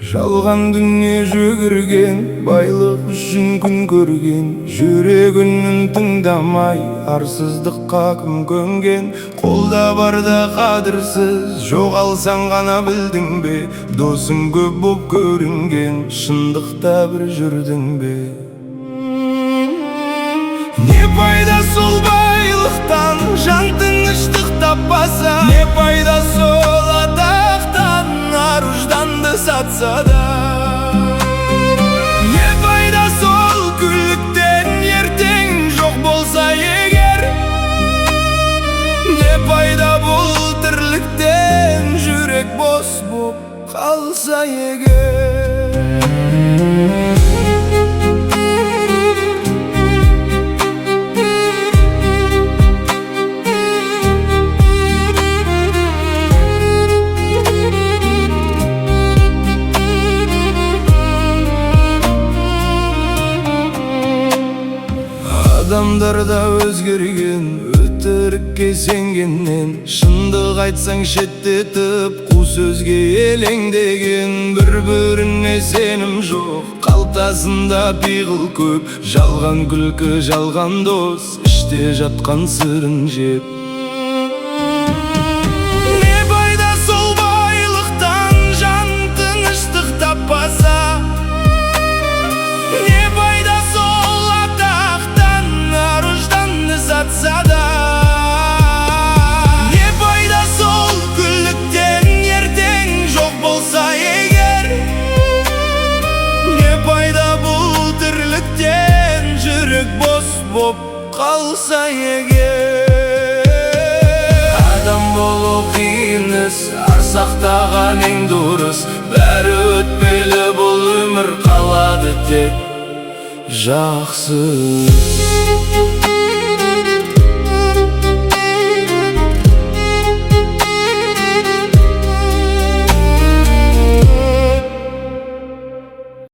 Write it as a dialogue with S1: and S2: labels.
S1: Жалған дүние жүгірген, байлық үшін күн көрген, жүрегінің тыңдамай, арсыздыққа кім көнген. Қолда барда қадірсіз, жоғалсаң ғана білдің бе, досың көп боп көрінген, шындықта бір жүрдің бе? Не пайда сол байлықтан, жан тыныштық таппаса? Не пайда сол атақтан, ар-ұжданды сатса да? Не пайда сол күлліктен, ертең жоқ болса егер? Не пайда бұл тірліктен, жүрек бос боп қалса егер? Адамдарда өзгерген, өтірікке сенгеннен, шындық айтсаң шеттетіп, қу сөзге елеңдеген. Бір-біріне сенім жоқ, қалтасында пиғыл көп, жалған күлкі, жалған дос, іште жатқан сырын жеп. Не пайда сол байлықтан, жан тыныштық таппаса? Не пайда сол атақтан, ар-ұжданды сатса да? Не пайда сол күлліктен, ертең жоқ болса егер? Не пайда бұл тірліктен, жүрек бос боп қалса егер? Адам болу қиын іс, арсақтаған ең дұрыс, бәрі өтпелі бұл өмір, қалады тек жақсы.